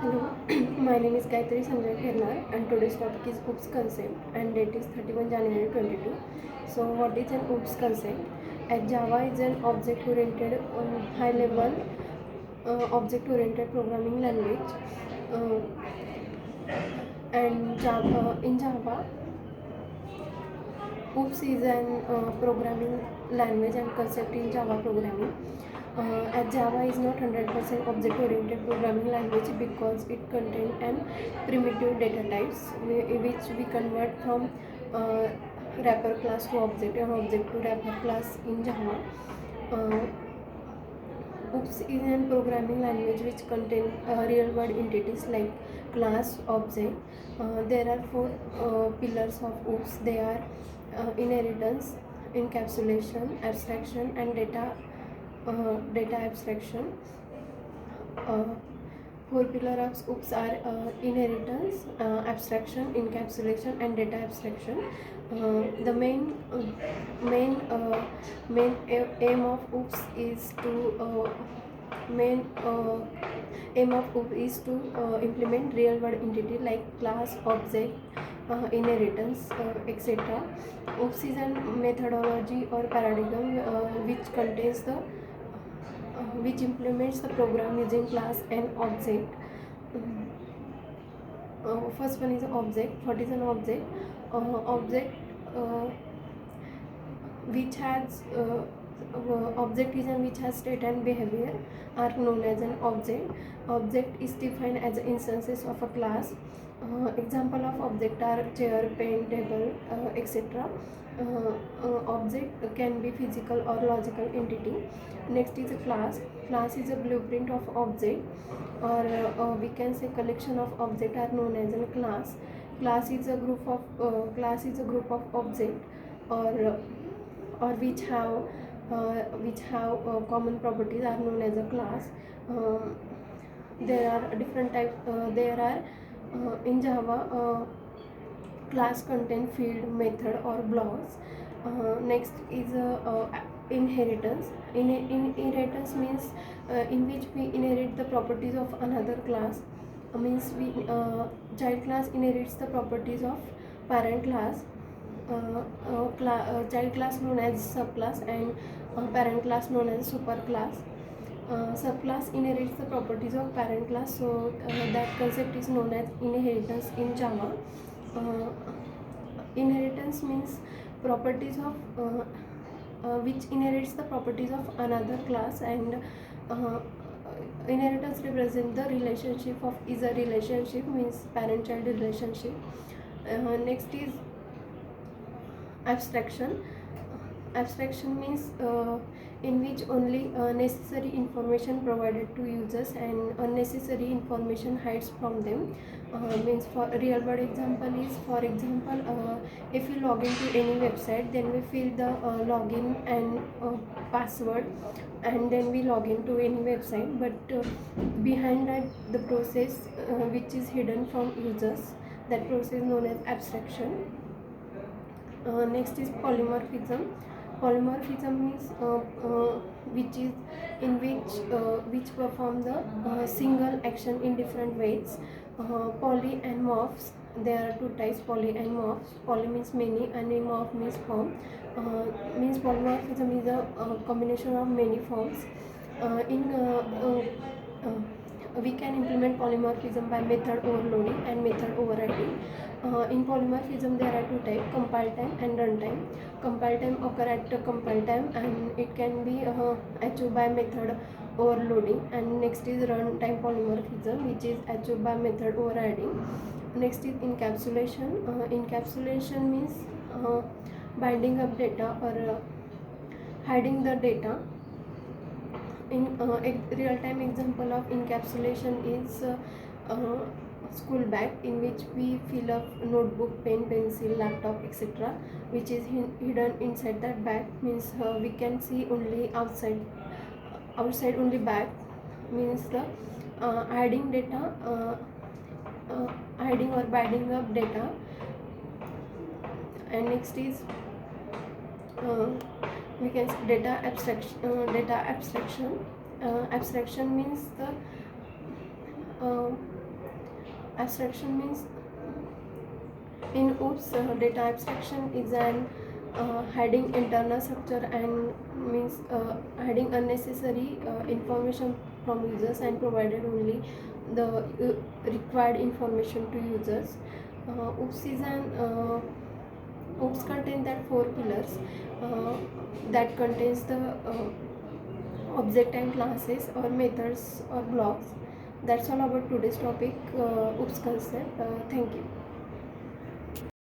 Hello, my name is Gayatri and today's topic is OOPS concept and date is 31 January 22. So what is an OOPS concept? Java is an object-oriented high-level object-oriented programming language uh, and in Java OOPS is an programming language and concept in Java programming. As Java is not 100% object-oriented programming language because it contains an primitive data types which we convert from uh, wrapper class to object and object to wrapper class in Java. Uh, OOPS is a programming language which contains real-world entities like class, object. There are four pillars of OOPS. They are inheritance, encapsulation, abstraction, and data abstraction. Uh, Four pillars of OOPS are inheritance, abstraction, encapsulation, and data abstraction. The main aim of OOPS is to main aim of OOPS is to implement real-world entity like class, object, inheritance, etc. OOPS is a methodology or paradigm which contains the which implements the program using class and object. First one is object. What is an object? Object which has object is and which has state and behavior are known as an object. Object is defined as instances of a class. Example of object are chair, pen, table, etc. Object can be physical or logical entity. Next is a class. Class is a blueprint of object, or we can say collection of object are known as a class. Class is a group of object or which have common properties are known as a class. There are different types. There are in Java class contain field, method, or blocks. Next is inheritance. Inheritance means in which we inherit the properties of another class. Means we child class inherits the properties of parent class. Child class known as subclass and parent class known as superclass. Subclass inherits the properties of parent class, so that concept is known as inheritance in Java. Inheritance means properties of which inherits the properties of another class, and inheritance represents the relationship of is a relationship means parent-child relationship. Next is abstraction. Abstraction means in which only necessary information provided to users and unnecessary information hides from them. Means for a real world example is, for example, if you log into any website, then we fill the login and password, and then we log into any website, but behind that the process which is hidden from users, that process known as abstraction. Next is polymorphism. Polymorphism means which is in which perform the single action in different ways. Poly and morphs. There are two types, poly and morphs. Poly means many and morph means form. Means polymorphism is a combination of many forms. We can implement polymorphism by method overloading and method overriding. In polymorphism there are two types, compile time and runtime. Compile time occur at compile time and it can be achieved by method overloading, and next is runtime polymorphism which is achieved by method overriding. Next is encapsulation. Encapsulation means binding up data or hiding the data. In real-time example of encapsulation is school bag, in which we fill up notebook, pen, pencil, laptop, etc., which is hidden inside that bag. Means we can see only outside only bag. Means the hiding data, hiding or binding up data. And next is we can say data abstraction. Abstraction means the Abstraction means in OOPS, data abstraction is an hiding internal structure and means hiding unnecessary information from users and provided only the required information to users. OOPS is an OOPS contains that four pillars that contains the object and classes or methods or blocks. That's all about today's topic, OOPS concept. Thank you.